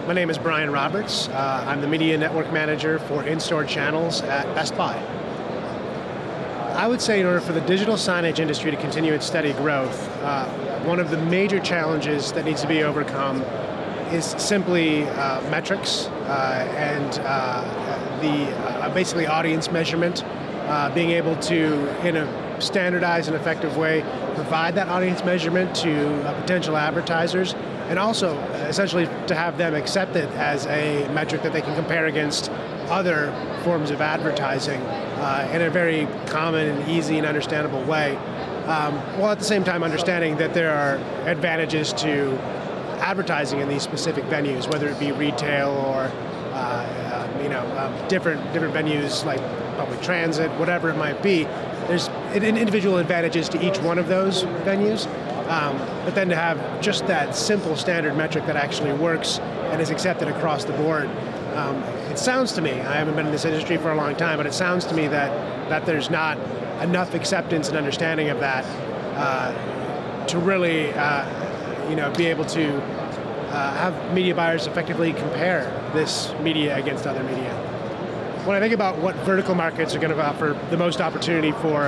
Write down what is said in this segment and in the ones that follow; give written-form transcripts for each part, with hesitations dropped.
My name is Brian Roberts. I'm the Media Network Manager for in-store channels at Best Buy. I would say in order for the digital signage industry to continue its steady growth, one of the major challenges that needs to be overcome is simply metrics and basically audience measurement, being able to, in a standardized and effective way, provide that audience measurement to potential advertisers, and also essentially to have them accept it as a metric that they can compare against other forms of advertising in a very common and easy and understandable way, while at the same time understanding that there are advantages to advertising in these specific venues, whether it be retail or different venues like public transit, whatever it might be. There's individual advantages to each one of those venues, but then to have just that simple standard metric that actually works and is accepted across the board. It sounds to me, I haven't been in this industry for a long time, but it sounds to me that there's not enough acceptance and understanding of that to really be able to have media buyers effectively compare this media against other media. When I think about what vertical markets are going to offer the most opportunity for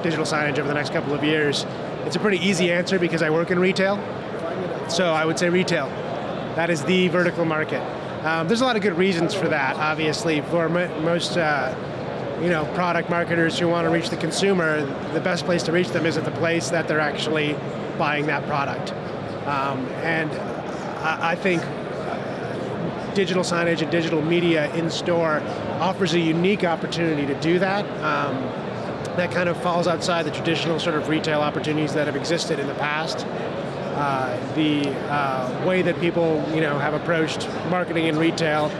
digital signage over the next couple of years, it's a pretty easy answer because I work in retail. So I would say retail. That is the vertical market. There's a lot of good reasons for that, obviously. For most product marketers who want to reach the consumer, the best place to reach them is at the place that they're actually buying that product. And I think digital signage and digital media in store offers a unique opportunity to do that. That kind of falls outside the traditional sort of retail opportunities that have existed in the past. The way that people have approached marketing in retail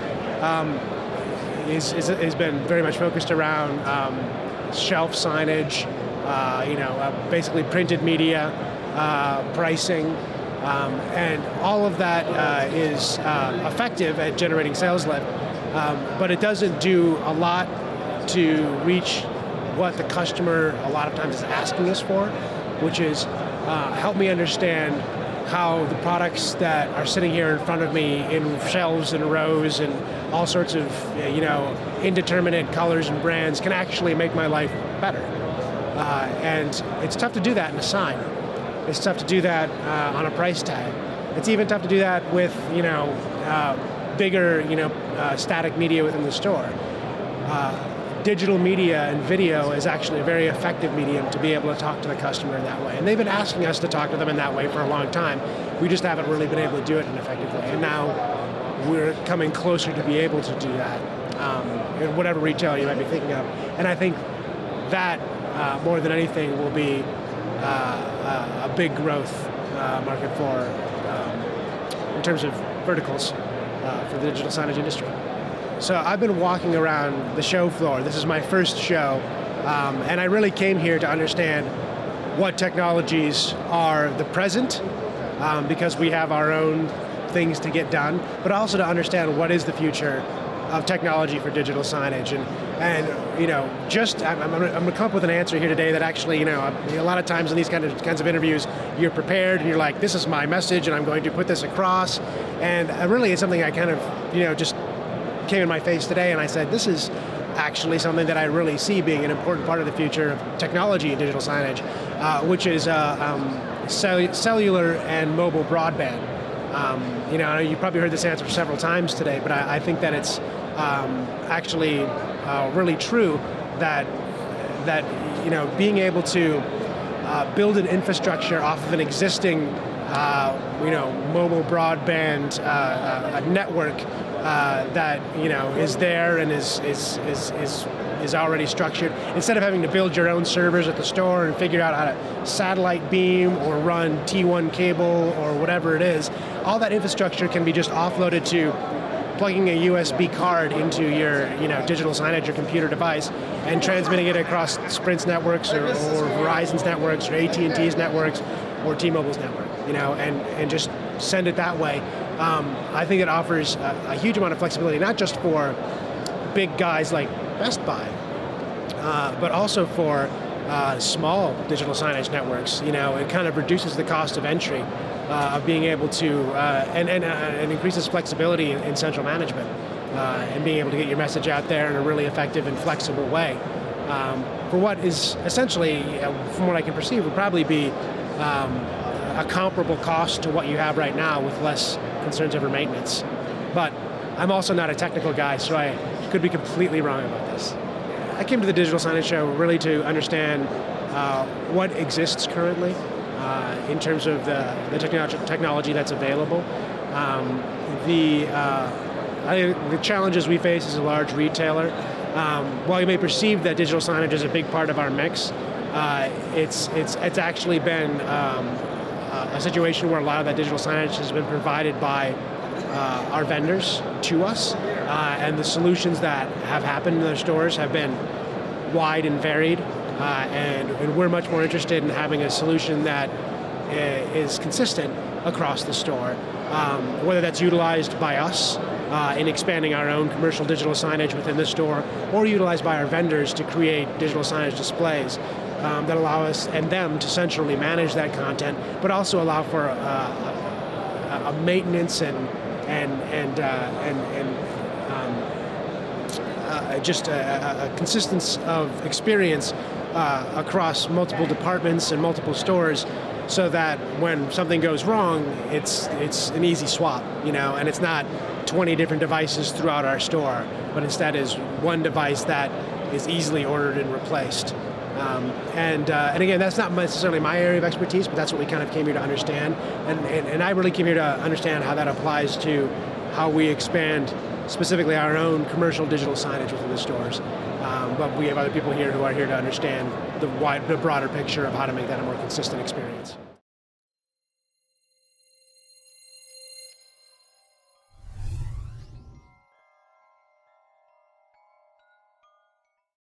has been very much focused around shelf signage, basically printed media, pricing, and all of that is effective at generating sales lift, but it doesn't do a lot to reach what the customer a lot of times is asking us for, which is help me understand how the products that are sitting here in front of me in shelves and rows and all sorts of indeterminate colors and brands can actually make my life better. And it's tough to do that in a sign. It's tough to do that on a price tag. It's even tough to do that with bigger static media within the store. Digital media and video is actually a very effective medium to be able to talk to the customer in that way. And they've been asking us to talk to them in that way for a long time. We just haven't really been able to do it in an effective way. And now we're coming closer to be able to do that in whatever retail you might be thinking of. And I think that, more than anything, will be a big growth market for, in terms of verticals for the digital signage industry. So I've been walking around the show floor. This is my first show, and I really came here to understand what technologies are the present, because we have our own things to get done, but also to understand what is the future of technology for digital signage. And I'm going to come up with an answer here today that actually, a lot of times in these kinds of interviews, you're prepared and you're like, this is my message and I'm going to put this across. And really it's something I kind of, just came in my face today, and I said, this is actually something that I really see being an important part of the future of technology in digital signage, which is cellular and mobile broadband. You probably heard this answer several times today, but I think that it's actually really true that being able to build an infrastructure off of an existing mobile broadband network that is there and is already structured. Instead of having to build your own servers at the store and figure out how to satellite beam or run T1 cable or whatever it is, all that infrastructure can be just offloaded to plugging a USB card into your digital signage or computer device and transmitting it across Sprint's networks or Verizon's networks or AT&T's networks or T-Mobile's network, and just send it that way. I think it offers a huge amount of flexibility, not just for big guys like Best Buy, but also for small digital signage networks. It kind of reduces the cost of entry. of being able to, and increases flexibility in central management, and being able to get your message out there in a really effective and flexible way. For what is essentially, from what I can perceive, would probably be a comparable cost to what you have right now with less concerns over maintenance. But I'm also not a technical guy, so I could be completely wrong about this. I came to the Digital Signage Show really to understand what exists currently in terms of the technology that's available. The challenges we face as a large retailer, while you may perceive that digital signage is a big part of our mix, it's actually been a situation where a lot of that digital signage has been provided by our vendors to us, and the solutions that have happened in their stores have been wide and varied, and we're much more interested in having a solution that is consistent across the store, whether that's utilized by us in expanding our own commercial digital signage within the store, or utilized by our vendors to create digital signage displays that allow us and them to centrally manage that content, but also allow for a maintenance and just a consistency of experience across multiple departments and multiple stores, so that when something goes wrong, it's an easy swap, and it's not 20 different devices throughout our store, but instead is one device that is easily ordered and replaced. And again, that's not necessarily my area of expertise, but that's what we kind of came here to understand. And I really came here to understand how that applies to how we expand specifically our own commercial digital signage within the stores. But we have other people here who are here to understand the broader picture of how to make that a more consistent experience.